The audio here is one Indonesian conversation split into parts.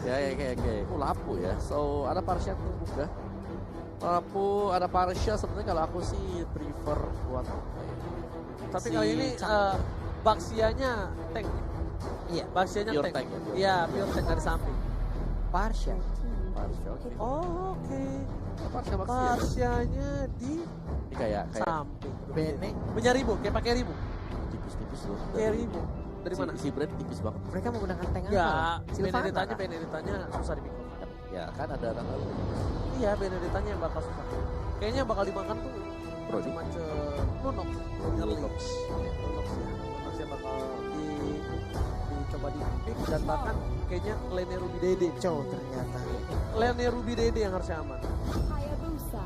Oke. Lapu ya. So ada Parsha juga. Lapu ada Parsha sebenarnya kalau aku sih prefer buat Tapi kali ini Baxianya tank. Iya. Baxianya Pure tank. tank ya, pure Iya, pure tank dari samping. Parsha. oke. Oke. Parsha Baxi ya. Baxianya di Ini kayak samping. Bene. Punya Ribu, kayak pakai Ribu. tipis-tipis loh. Kayak Ribu. Dari mana? Si brand tipis banget. Mereka menggunakan tank apa? Enggak, Sylvana Benedetanya susah dipikul. Ya kan ada anak lalu. Iya, Benedetanya yang bakal susah. Kayaknya yang bakal dimakan tuh Brody. macam Lunox. Lunox yang bakal dicoba di pick dan bahkan kayaknya Lene Ruby Dede. Cow ternyata. Lene Ruby Dede yang harusnya aman.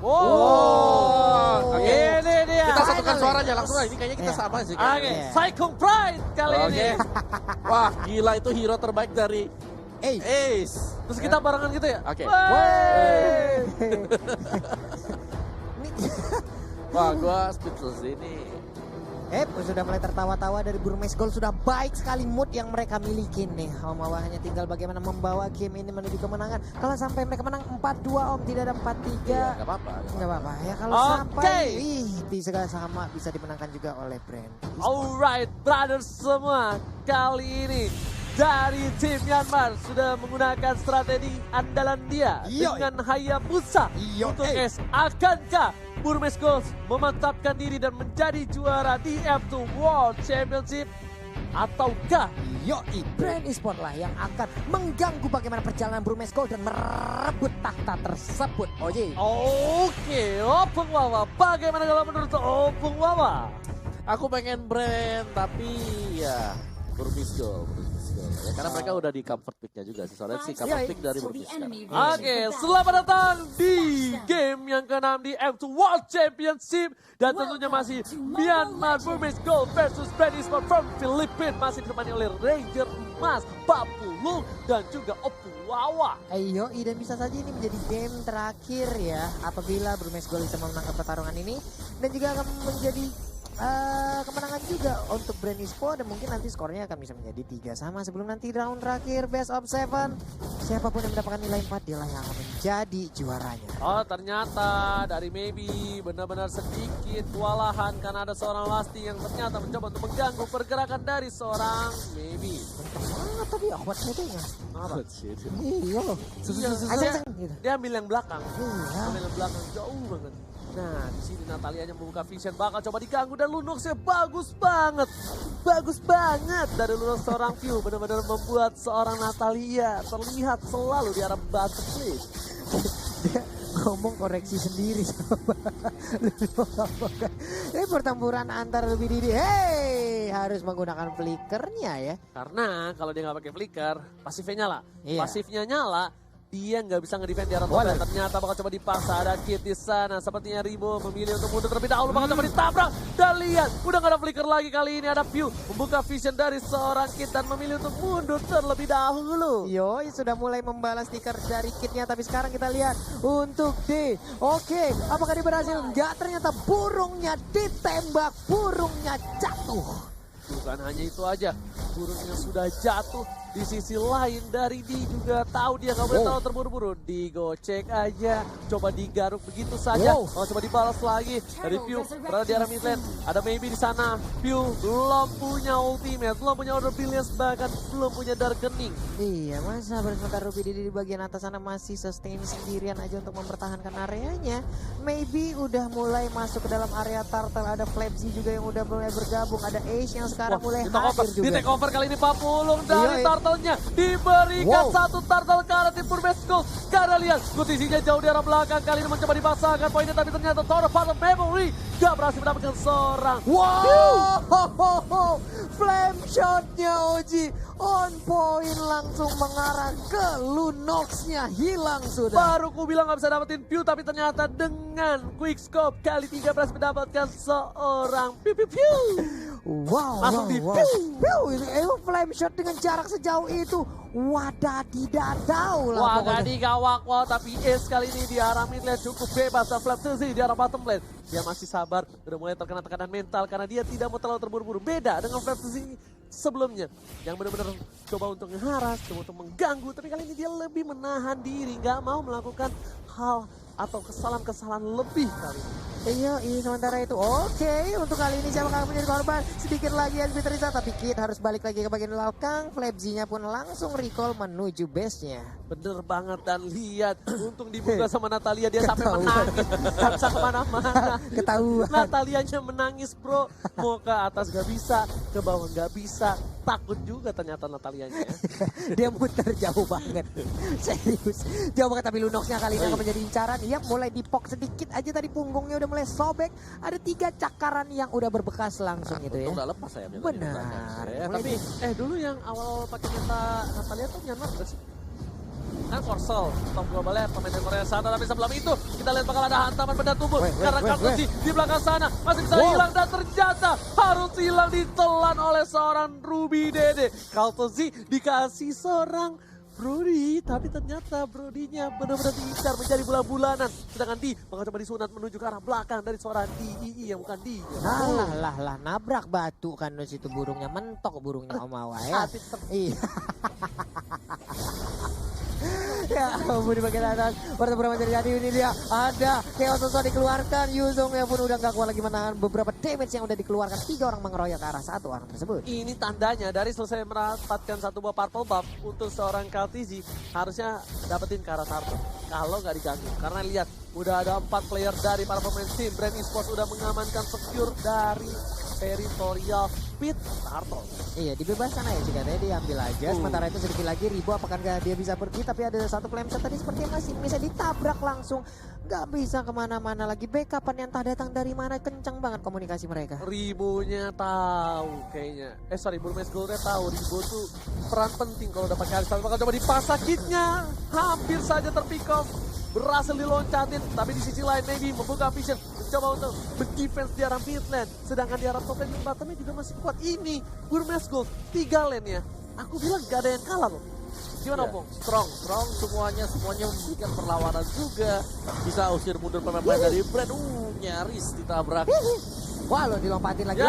Wow. Oke. Ini dia. Kita satukan suaranya langsung aja. Ini kayaknya kita sama sih. Oke, Iya. Psychon Pride kali ini. Wah, gila itu hero terbaik dari Ace. Terus kita barengan gitu ya? Oke. Wey. Wah, gua speechless ini. Sudah mulai tertawa-tawa dari Burmese Gold. Sudah baik sekali mood yang mereka miliki nih. Om hanya tinggal bagaimana membawa game ini menuju kemenangan. Kalau sampai mereka menang 4-2 Om, tidak ada 4-3. Iya, gak apa-apa. Nggak apa-apa ya kalau sampai bisa sama bisa dimenangkan juga oleh brand. Alright, brothers semua. Kali ini dari tim Myanmar sudah menggunakan strategi andalan dia dengan Hayabusa untuk S. Akankah Burmese Gold memantapkan diri dan menjadi juara di F2 World Championship? Ataukah Brand Esport lah yang akan mengganggu bagaimana perjalanan Burmese Gold dan merebut tahta tersebut. Oke, Opung Wawa. Bagaimana kalau menurut Opung Wawa? Aku pengen brand tapi ya Burmese Gold. Ya, karena mereka udah di comfort pick-nya juga sih. Soalnya sih comfort pick dari Burmese sekarang. Oke, selamat datang di game yang ke-6 di F2 World Championship. Dan tentunya masih Myanmar Burmese Gold versus Brand Esport from Philippines. Masih ditemani oleh Ranger Emas, Papulung, dan juga Opung Wawa. Dan bisa saja ini menjadi game terakhir ya. Apabila Burmese Gold bisa memenangkan pertarungan ini. Dan juga akan menjadi kemenangan juga untuk Brand Esport dan mungkin nanti skornya akan bisa menjadi 3-3 sebelum nanti round terakhir best of 7. Siapapun yang mendapatkan nilai 4 dia lah yang akan menjadi juaranya. Oh, ternyata dari Maybe benar-benar sedikit kewalahan karena ada seorang Lasti yang ternyata mencoba untuk mengganggu pergerakan dari seorang Maybe. Banget tapi awkward settingnya. Apa? Iya. Dia ambil yang belakang. Iya. Ambil yang belakang jauh banget. Nah, di sini Natalianya membuka vision bakal coba diganggu dan Lunoxnya bagus banget. Bagus banget dari Lunox seorang view benar-benar membuat seorang Natalia terlihat selalu di arah bottom plate. Dia ngomong koreksi sendiri sama ini pertempuran antar lebih didi. Harus menggunakan flickernya ya. Karena kalau dia nggak pakai flicker, pasifnya nyala. Iya. Pasifnya nyala, dia nggak bisa nge-defend di arah top lane. Ternyata bakal coba dipaksa, ada Kid di sana. Sepertinya Rimo memilih untuk mundur terlebih dahulu, bakal coba ditabrak. Dan lihat, udah nggak ada flicker lagi kali ini. Ada Pew membuka vision dari seorang Kid dan memilih untuk mundur terlebih dahulu. Sudah mulai membalas stiker dari Kidnya, tapi sekarang kita lihat untuk D. Oke, apakah dia berhasil? Enggak, ternyata burungnya ditembak, burungnya jatuh. Bukan hanya itu aja, burungnya sudah jatuh. Di sisi lain dari D juga tahu dia nggak boleh terlalu terburu-buru. Digocek aja, coba digaruk begitu saja. Coba dibalas lagi dari Pew berada di arah mid lane. Ada Maybe di sana. Pew belum punya ultimate, belum punya order brilliance, bahkan belum punya darkening. Iya, masa sementara Ruby di bagian atas sana masih sustain sendirian aja untuk mempertahankan areanya. Maybe udah mulai masuk ke dalam area turtle. Ada Flapsy juga yang udah mulai bergabung. Ada Ace yang sekarang mulai hadir juga. Di take over kali ini Papulung dari turtle-nya diberikan satu turtle ke arah tim Burmese Gold. Karena lihat kondisinya jauh di arah belakang, kali ini mencoba dipasangkan poinnya, tapi ternyata Tower of Memory gak berhasil mendapatkan seorang. Flame shotnya Oji on point langsung mengarah ke Lunox-nya, hilang sudah. Baru ku bilang gak bisa dapetin Pew, tapi ternyata dengan quick scope kali 3 berhasil mendapatkan seorang Pew. Langsung di flame shot dengan jarak sejauh itu. Wadadidadau lah pokoknya. Wadidaw, tapi Ace kali ini di arah mid lane cukup bebas. Flap Tuzi di arah bottom lane. Dia masih sabar, udah mulai terkena tekanan mental karena dia tidak mau terlalu terburu-buru. Beda dengan Flap Tuzi sebelumnya yang benar-benar coba untuk ngeharas, coba untuk mengganggu, tapi kali ini dia lebih menahan diri, nggak mau melakukan hal atau kesalahan-kesalahan lebih kali ini. Iya, sementara itu oke, untuk kali ini siapa yang menjadi korban? Sedikit lagi yang Teresa, tapi Kid harus balik lagi ke bagian belakang. Flabzy-nya pun langsung recall menuju base-nya. Bener banget, dan lihat untung dibuka sama Natalia, dia sampai menangis, gak bisa kemana-mana. Ketahuan. Natalianya menangis bro, mau ke atas gak bisa, ke bawah gak bisa, takut juga ternyata Natalianya. Dia muter jauh banget, serius jauh banget. Tapi Lunox-nya kali ini akan menjadi incaran. Iya, mulai dipok sedikit aja tadi, punggungnya udah mulai sobek. Ada 3 cakaran yang udah berbekas langsung gitu ya. Udah lepas sayapnya. Benar. Tapi dulu yang awal pakai Natalia tuh Myanmar gak sih? Kan Korsel, top globalnya pemain dari Korea sana. Tapi sebelum itu kita lihat bakal ada hantaman benda tubuh. Karena Kaltezi di belakang sana masih bisa hilang, dan ternyata harus hilang ditelan oleh seorang Ruby Dede. Kaltezi dikasih seorang Brody, tapi ternyata Brody-nya benar-benar diincar menjadi bulan-bulanan. Sedangkan Di bakal coba disunat menuju ke arah belakang dari seorang DII yang bukan Di. Lah, nabrak batu kan di situ, burungnya mentok, burungnya Omawa ya. Iya. Ya ampun, di bagian atas pertempuran terjadi. Ini dia ada Chaos Soso dikeluarkan. Yuzong yang pun udah gak kuat lagi menahan beberapa damage yang udah dikeluarkan. 3 orang mengeroyok ke arah 1 orang tersebut. Ini tandanya dari selesai mendapatkan 1 buah purple buff untuk seorang Kaltezi, harusnya dapetin ke arah Tarto kalau nggak diganggu. Karena lihat udah ada 4 player dari para pemain tim Brand Esports udah mengamankan secure dari territorial pit Tarto. Iya, dibebaskan aja sih katanya, diambil aja. Sementara itu sedikit lagi Ribo apakah dia bisa pergi, tapi ada 1 flame shot tadi seperti masih bisa ditabrak langsung. Nggak bisa kemana-mana lagi. Backupan yang entah datang dari mana, kencang banget komunikasi mereka. Ribonya tahu kayaknya. Burmese Gold-nya tahu Ribo tuh peran penting kalau udah pakai Haris. Tapi bakal coba dipasang kitnya. Hampir saja terpick off. Berhasil diloncatin, tapi di sisi lain maybe membuka vision, mencoba untuk berdefense di arah mid lane. Sedangkan di arah top lane bottomnya juga masih kuat. Ini Burmese Gold 3 lane ya. Aku bilang gak ada yang kalah loh. Gimana Opung? Strong semuanya memberikan perlawanan juga. Bisa usir mundur pemain dari Brand. Nyaris ditabrak. Wah, lo dilompatin lagi.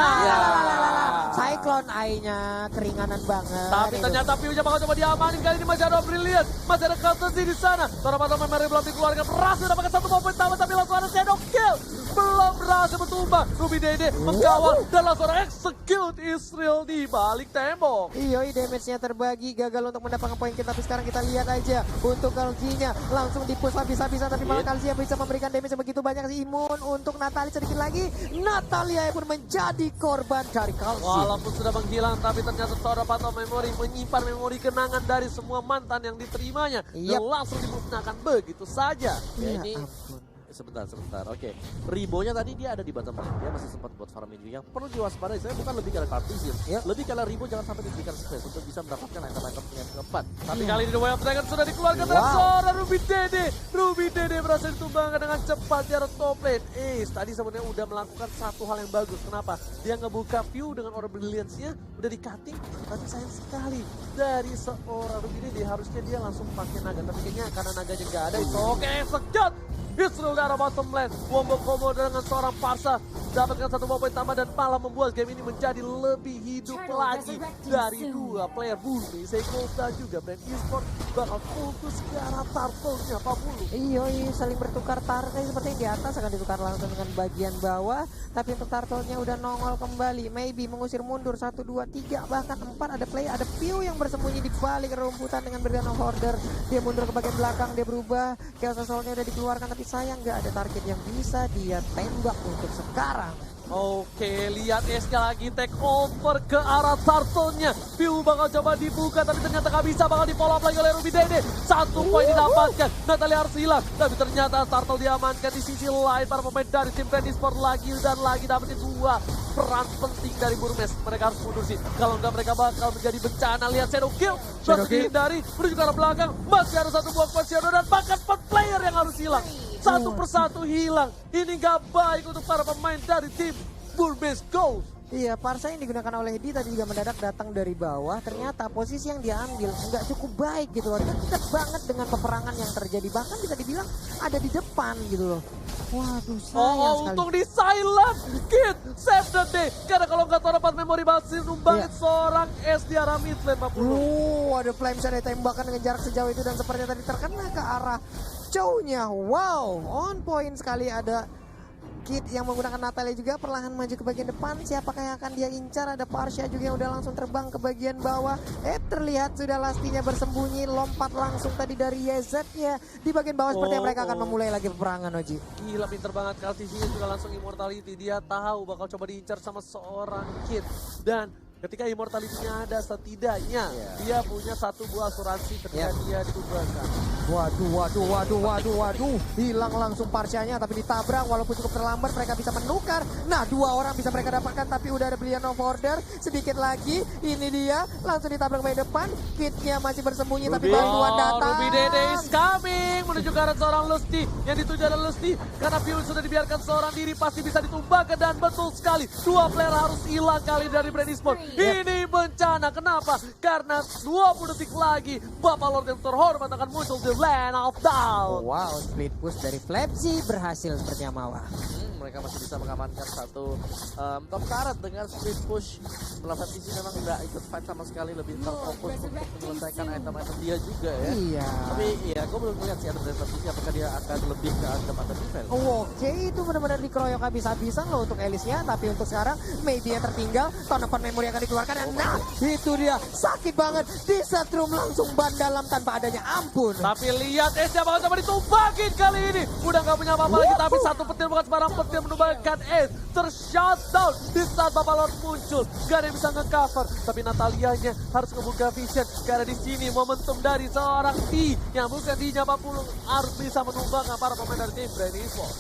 Cyclone Eye-nya keringanan banget. Tapi ternyata view-nya bakal coba diamanin. Kali ini masih ada Brilliant, masih ada Kaltezi di sana. Seorang pemain Mary belum dikeluarkan, berhasil dapatkan 1 poin tambah, tapi langsung ada shadow kill. Belum berhasil bertumbang. Ruby Dede mengawal dan langsung execute Israel di balik tembok. Iya, damage-nya terbagi, gagal untuk mendapatkan poin kita. Tapi sekarang kita lihat aja untuk Kaltezi-nya langsung dipush habis-habisan, tapi malah Kaltezi bisa memberikan damage begitu banyak. Imun untuk Natalia sedikit lagi. Natalia pun menjadi korban dari Kaltezi. Walaupun sudah menghilang, tapi ternyata seorang Pato Memory menyimpan memori kenangan dari semua mantan yang diterimanya. Dan langsung dimusnahkan begitu saja. Ya, ini ampun. Sebentar. Oke. Ribonya tadi dia ada di bottom lane. Dia masih sempat buat farming juga. Yang perlu diwaspadai, saya bukan lebih karena Cartesian. Lebih karena Ribo jangan sampai diberikan space untuk bisa mendapatkan item-item yang keempat. Tapi kali ini The Way of Dragon sudah dikeluarkan dari seorang Ruby Dede. Ruby Dede berhasil ditumbangkan dengan cepat di arah top lane. Tadi sebenarnya udah melakukan 1 hal yang bagus. Kenapa? Dia ngebuka view dengan Aura Brilliance-nya, udah di cutting. Tapi sayang sekali dari seorang Ruby Dede, harusnya dia langsung pakai naga. Tapi kayaknya karena naganya nggak ada, itu oke, sekejap. Israel dari bottom lane, wombo combo dengan seorang Parsa, dapatkan 1 poin tambah dan malah membuat game ini menjadi lebih hidup lagi dari 2 player Burmese Gold dan juga Brand Esports bakal fokus ke arah turtle-nya Pak Bulu. Iya, saling bertukar turtle seperti di atas akan ditukar langsung dengan bagian bawah, tapi untuk turtle-nya udah nongol kembali. Maybe mengusir mundur 1, 2, 3 bahkan 4 ada play, ada Pew yang bersembunyi di balik rumputan dengan Bergano Hoarder. Dia mundur ke bagian belakang, dia berubah. Chaos Soul-nya udah dikeluarkan, tapi sayang nggak ada target yang bisa dia tembak untuk sekarang. Oke, lihat SK lagi take over ke arah turtle-nya. View bakal coba dibuka, tapi ternyata gak bisa. Bakal di follow up lagi oleh Ruby Dede. 1 poin didapatkan. Natalia harus hilang, tapi ternyata turtle diamankan. Di sisi lain para pemain dari tim Brand Esports lagi dan lagi dapetin 2 peran penting dari Burmese. Mereka harus mundur sih, kalau enggak mereka bakal menjadi bencana. Lihat shadow kill, berhasil dihindari, menuju ke arah belakang. Masih ada 1 buah quad shadow dan bahkan 4 player yang harus hilang. 1 persatu hilang. Ini gak baik untuk para pemain dari tim Burmese Gold. Iya, Parsa yang digunakan oleh Di tadi juga mendadak datang dari bawah. Ternyata posisi yang dia ambil nggak cukup baik gitu loh. Dekat banget dengan peperangan yang terjadi. Bahkan bisa dibilang ada di depan gitu loh. Waduh, sayang Oh, sekali. untung di silent. Kid, save the day. Karena kalau nggak tahu dapat memori masih numbangin seorang S di arah mid lane 50. Ada flame shot yang tembakan dengan jarak sejauh itu dan sepertinya tadi terkena ke arah Chow-nya. Wow, on point sekali ada Kid yang menggunakan Natalia juga perlahan maju ke bagian depan. Siapakah yang akan dia incar? Ada Parsha juga yang udah langsung terbang ke bagian bawah. Terlihat sudah Lastinya bersembunyi, lompat langsung tadi dari YZ-nya. Di bagian bawah sepertinya mereka akan memulai lagi peperangan, Oji. Gila, pinter banget Kaltisinya juga langsung immortality. Dia tahu bakal coba diincar sama seorang Kid. Dan ketika immortality-nya ada, setidaknya dia punya satu buah asuransi ketika dia ditumbangkan. Waduh. Hilang langsung Parsha-nya tapi ditabrak walaupun cukup terlambat mereka bisa menukar. Nah, 2 orang bisa mereka dapatkan tapi udah ada Brilliant of Order. Sedikit lagi, ini dia langsung ditabrak ke depan. Kid-nya masih bersembunyi tapi bantuan datang. Ruby Dede is coming menuju ke arah seorang Lusty. Yang dituju adalah Lusty. Karena Piun sudah dibiarkan seorang diri pasti bisa ditumbangkan. Dan betul sekali, 2 player harus hilang kali dari Brand Sport. Ini bencana. Kenapa? Karena 20 detik lagi Bapak Lord yang terhormat akan muncul di Land of Down. Wow, split push dari Flapsy berhasil sepertinya Mawar. Mereka masih bisa mengamankan satu top karet dengan split push. Melawan PC memang nggak ikut fight sama sekali, lebih terfokus untuk menyelesaikan item-item dia juga ya. Iya. Tapi ya gue belum melihat sih ada dari PC apakah dia akan lebih ke item defense. Oke, itu benar-benar dikeroyok habis-habisan loh untuk Elisnya. Tapi untuk sekarang, maybe yang tertinggal. Tonopan memori akan dikeluarkan. Dan nah, itu dia. Sakit banget. Disetrum langsung ban dalam tanpa adanya ampun. Tapi lihat S-nya bakal coba ditumbangin kali ini. Udah gak punya apa-apa lagi. Tapi satu petir bukan sembarang petir menumbangkan S. Tershutdown di saat Bapak Lord muncul. Gak ada yang bisa nge-cover. Tapi Natalianya harus ngebuka vision. Karena di sini momentum dari seorang T yang bukan T-nya 40 harus bisa menumbangkan para pemain dari tim Brand Sport.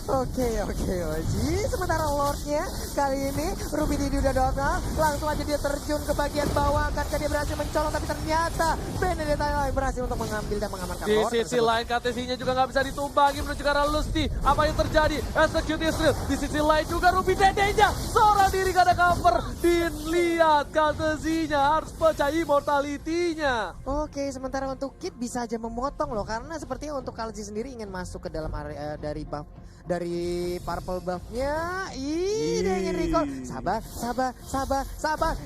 Oke, Oji. Sementara Lordnya kali ini Ruby Didi udah donal. Langsung aja dia terjun ke bagian bawah. Akankah dia berhasil mencolong? Tapi ternyata Benedetta berhasil untuk mengambil dan mengamankan Di Lord. sisi lain KTC-nya juga nggak bisa ditumbangi menuju ke arah Lusty. Apa yang terjadi? Execute Israel. Di sisi lain juga Ruby Dede-nya seorang diri gak ada cover. Dilihat KTC-nya harus pecah immortality-nya. Oke, sementara untuk Kid bisa aja memotong loh. Karena sepertinya untuk Kalji sendiri ingin masuk ke dalam area dari buff. Dari purple buff-nya, dia ingin recall. Sabar.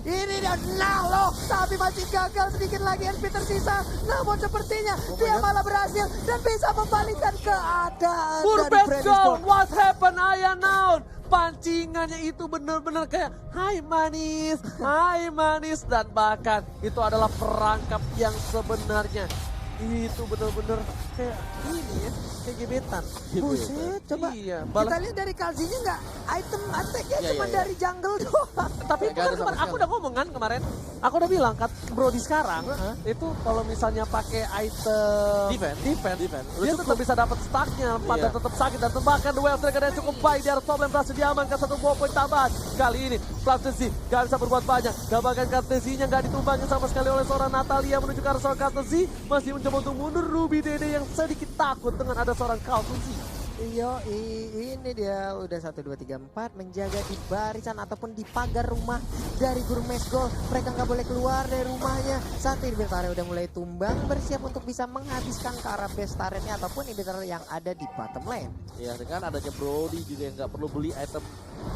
Ini dia, nah loh, tapi masih gagal sedikit lagi SP tersisa. Namun sepertinya dia malah berhasil dan bisa membalikkan keadaan dari Burbet Brand Gold, Sport. what happened Ayanaun? Pancingannya itu benar-benar kayak hai manis. Dan bahkan itu adalah perangkap yang sebenarnya itu benar-benar kayak ini ya, kayak gebetan. Buset, coba Iya, kita lihat dari Kalzinya nggak item attack-nya cuma dari jungle doang. Tapi Nggak ada kan sama aku sekali. udah ngomong kan kemarin, aku udah bilang kan bro di sekarang itu kalau misalnya pakai item Defense. dia tetap bisa dapat stacknya 4 dan tetap sakit dan bahkan duel trigger yang cukup baik di arah top lane berhasil diamankan 1 buah poin tambahan. Kali ini Flatzy gak bisa berbuat banyak dan bahkan KTZ-nya gak ditumbangin sama sekali oleh seorang Natalia menuju ke arah seorang KTZ. Masih mencoba untuk mundur Ruby Dede yang sedikit takut dengan ada seorang KTZ. Iya, ini dia udah 1, 2, 3, 4 menjaga di barisan ataupun di pagar rumah dari Guru Mesgol. Mereka nggak boleh keluar dari rumahnya. Saat ini Inhibitor udah mulai tumbang, bersiap untuk bisa menghabiskan ke arah base turretnya ataupun Inhibitor yang ada di bottom lane. Iya, dengan adanya Brody juga yang nggak perlu beli item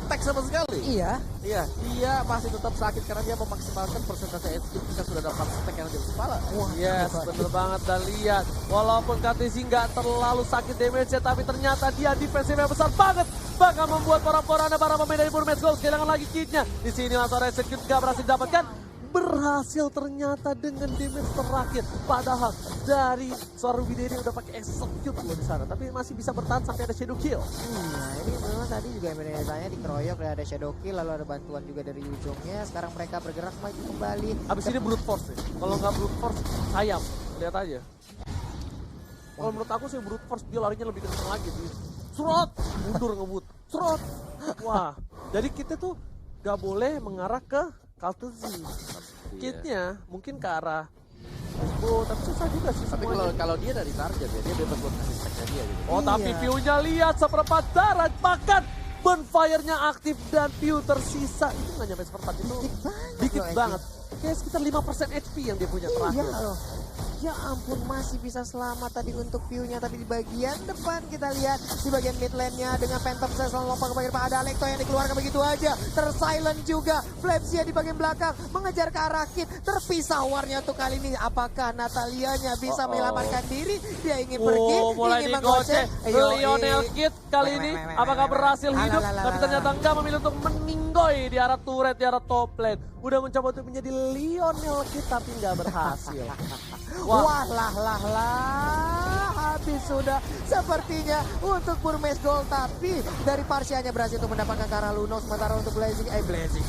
tag sama sekali. Iya. Iya, dia masih tetap sakit karena dia memaksimalkan persentase HP ketika sudah dapat stack yang di kepala. Wah, Yes, bener banget. Dan lihat, walaupun KTZ nggak terlalu sakit damage-nya, tapi ternyata dia defensive-nya besar banget. Bahkan membuat para pemain dari Burmese Gold kehilangan lagi kit-nya. Di sini langsung execute nggak berhasil didapatkan. Berhasil ternyata dengan damage terakhir. Padahal dari seorang Ruby Dede udah pakai execute loh di sana, tapi masih bisa bertahan sampai ada shadow kill. Nah, ini memang tadi juga Benedetta dikeroyok, ada shadow kill, lalu ada bantuan juga dari ujungnya. Sekarang mereka bergerak maju kembali. Abis ini brute force nih. Kalau nggak brute force, sayap. Lihat aja. Kalau menurut aku sih brute force dia larinya lebih kencang lagi sih. Serot, mundur ngebut. Serot. Wah, jadi kita tuh nggak boleh mengarah ke Kaltezi. Kitnya mungkin ke arah Mesbo, tapi susah juga sih Tapi semuanya. kalau dia dari target ya, dia bebas buat kasih stacknya dia gitu. Oh, tapi Iya. view-nya lihat seperempat darat, bahkan bonfire-nya aktif dan view tersisa. Itu nggak nyampe seperempat, itu Dikit banget dikit loh, banget. Kayak sekitar 5% HP yang dia punya terakhir. Iya loh. Ya ampun, masih bisa selamat tadi untuk view-nya. Tadi di bagian depan kita lihat di bagian mid lane-nya dengan Phantom saya selalu lompat ke bagian depan. Ada Alekto yang dikeluarkan begitu aja. Tersilent juga. Flapsia di bagian belakang mengejar ke arah Kid. Terpisah warnya untuk kali ini. Apakah Natalianya bisa menyelamatkan diri? Dia ingin pergi, mulai ingin digocek. menggocek. Lionel Kid kali ini apakah berhasil hidup? Tapi ternyata enggak, memilih untuk meninggoy di arah turret, di arah top lane. Udah mencoba untuk menjadi Lionel Kid tapi nggak berhasil. Wah lah, habis sudah sepertinya untuk Burmese Gold. Tapi dari Parsianya berhasil untuk mendapatkan ke arah Luno. Sementara untuk Blazing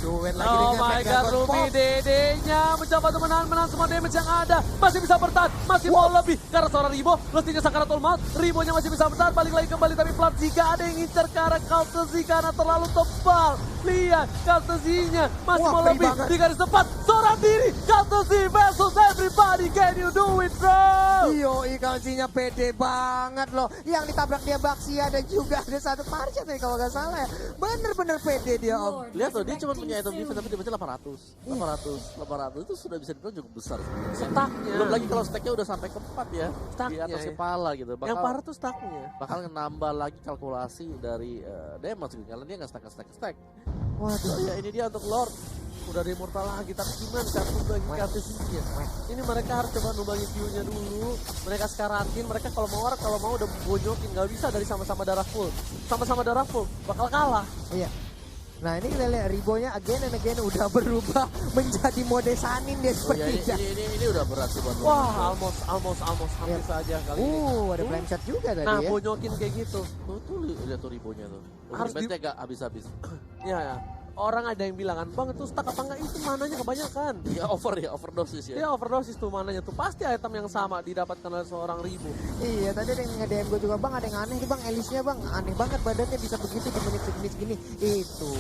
duet lagi Oh dengan my Mega god, God Ruby Pop. Dede-nya mencoba untuk menahan semua damage yang ada. Masih bisa bertahan, masih mau lebih. Karena seorang Ribo, mestinya Sakaratul Maut. Ribonya masih bisa bertahan, balik lagi kembali. Tapi Plat Zika ada yang ngincar ke arah Kaltezi karena terlalu tebal. Lihat, Kaltezinya masih Wah, mau free lebih. banget. Di garis depan, seorang diri. Kaltezi versus everybody, can you do it bro? Yo, Kalsinya pede banget loh. Yang ditabrak dia Baxia dan juga ada satu Parsia tadi kalau nggak salah ya. Bener-bener pede dia om. Lihat tuh, dia cuma punya item defense tapi dia baca 800 itu sudah bisa dibilang cukup besar sebenarnya. Stacknya. Belum lagi kalau stacknya udah sampai ke 4 ya, di Stacknya atas ya. kepala gitu. Yang parah tuh stacknya. Bakal nambah lagi kalkulasi dari damage gitu, karena dia nggak stack. Waduh. Oh ya ini dia untuk Lord. Udah ada immortal lagi, tapi gimana cara numbangin Kaltezinya? Ini mereka harus coba numbangin view-nya dulu. Mereka sekaratin, mereka kalau mau udah bonyokin, nggak bisa dari sama-sama darah full. Sama-sama darah full, bakal kalah. Iya. Nah ini kita lihat Ribonya again and again udah berubah menjadi mode Sanin dia Oh ya sepertinya. ini udah berat sih buat Lord. Wah, almost hampir Iya. saja kali ini. Ada flame shot juga tadi Nah, ya. bonyokin kayak gitu. Tuh lihat tuh ribonya tuh. Harus di- Ultimate-nya gak habis-habis. Ya. Orang ada yang bilang kan, bang itu stuck apa enggak, itu mananya kebanyakan. Ya overdosis ya. Dia overdosis tuh mananya tuh, pasti item yang sama didapatkan oleh seorang Ribu. Iya tadi ada yang nge-DM gue juga bang, ada yang aneh nih bang, Elisnya bang, aneh banget badannya bisa begitu di menit segini. Itu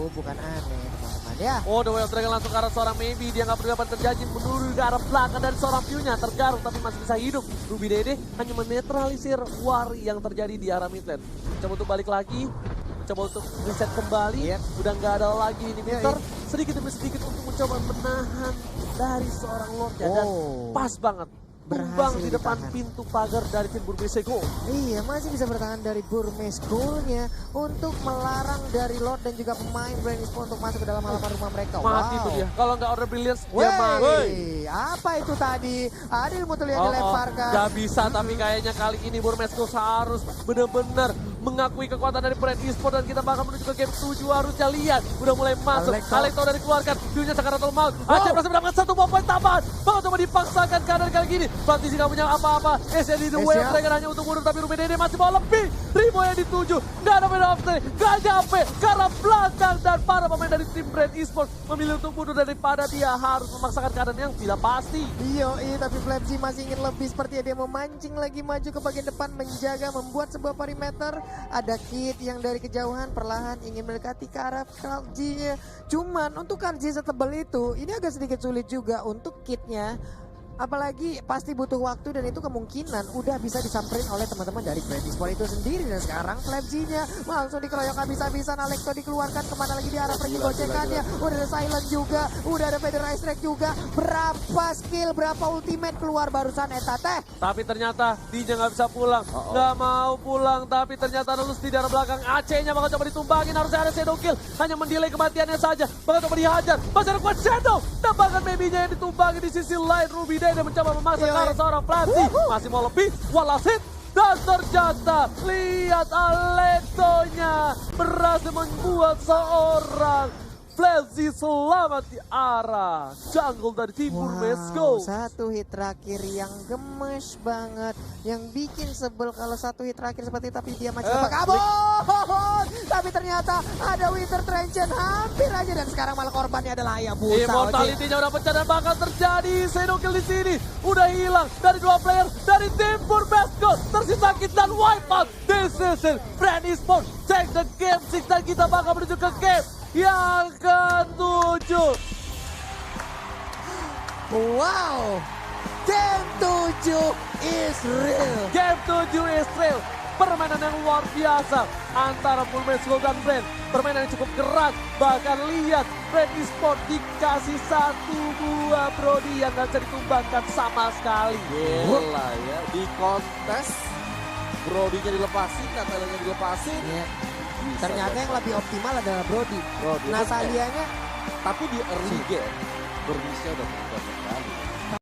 bukan aneh teman-teman ya. Oh, The Way of Dragon langsung ke arah seorang Maybe. Dia nggak peduli apa yang terjadi, menurun ke arah belakang dari seorang view-nya. Tergaruk tapi masih bisa hidup. Ruby Dede hanya menetralisir war yang terjadi di arah mid lane. Coba untuk balik lagi. Coba untuk reset kembali. Iya. Udah nggak ada lagi ini Iya, Mister. Sedikit demi sedikit untuk mencoba menahan dari seorang Lord ya. Dan pas banget. Tumbang Berhasil di depan ditahan. pintu pagar dari tim Burmese Gold. Iya masih bisa bertahan dari Burmese Goal-nya untuk melarang dari Lord dan juga pemain Brand Esports untuk masuk ke dalam halaman rumah mereka. Mati tuh dia. Kalau nggak Order Brilliance, dia mati. Wey, apa itu tadi? Ada ilmu tulia yang dilemparkan. Gak bisa, tapi kayaknya kali ini Burmese Gold harus benar-benar mengakui kekuatan dari Brand Esports dan kita bakal menuju ke game 7 harusnya lihat. Udah mulai masuk, Alekto udah dikeluarkan, view-nya Sakaratul Maut. Aceh berhasil mendapatkan 1 poin tambahan. Bakal coba dipaksakan keadaan kali gini. Platisi gak punya apa-apa. SLD The Way of Dragon hanya untuk mundur, tapi Ruby Dede masih mau lebih. Ribo yang dituju, gak ada main off gak nyampe karena belakang dan para pemain dari tim Brand Esports memilih untuk mundur daripada dia harus memaksakan keadaan yang tidak pasti. Iya, tapi Flapsy masih ingin lebih seperti dia memancing lagi maju ke bagian depan menjaga membuat sebuah perimeter. Ada Kid yang dari kejauhan perlahan ingin mendekati ke arah Karji-nya. Cuman untuk Karji setebal itu ini agak sedikit sulit juga untuk Kidnya. Apalagi pasti butuh waktu dan itu kemungkinan udah bisa disamperin oleh teman-teman dari Brand Esports itu sendiri. Dan sekarang Flapsy-nya langsung dikeroyok habis-habisan. Alekto dikeluarkan kemana lagi di arah pergi gocekannya. Udah ada Silent juga, udah ada Federized Strike juga. Berapa skill, berapa ultimate keluar barusan Eta teh. Tapi ternyata Dinya nggak bisa pulang, nggak mau pulang. Tapi ternyata lulus di daerah belakang. AC-nya bakal coba ditumbangin, harusnya ada Shadow Kill. Hanya mendelay kematiannya saja, bakal coba dihajar. Masih ada kuat Shadow, tambahkan baby-nya yang ditumbangin di sisi lain. Ruby Day dan mencoba memaksa ke arah seorang Flapsy. Masih mau lebih, walasit. Dan ternyata lihat Alektonya berhasil membuat seorang Flapsy selamat di arah jungle dari tim Burmese Gold. Satu hit terakhir yang gemes banget, yang bikin sebel kalau satu hit terakhir seperti itu, tapi dia masih dapat kabur. Tapi ternyata ada Winter Trenchen hampir aja dan sekarang malah korbannya adalah Ayah Busa. Immortality-nya udah pecah dan bakal terjadi. Shadow Kill di sini udah hilang dari 2 player dari tim Burmese Gold. Tersisa Kid dan wipe out. This is it. Brand Esports take the game 6 dan kita bakal menuju ke game yang ke-7. Wow, Game 7 is real. Game 7 is real. permainan yang luar biasa antara Bulmes Gold dan Brand. Permainan yang cukup keras, bahkan lihat Brand Esport dikasih 1 buah Brody yang gak bisa ditumbangkan sama sekali. Gila ya, di kontes Brody-nya dilepasin, Nathalianya dilepasin. Ya. Bisa Ternyata ya. yang lebih optimal adalah Brody. Brody. Natalianya Tapi di early game, Bernisnya udah berubah.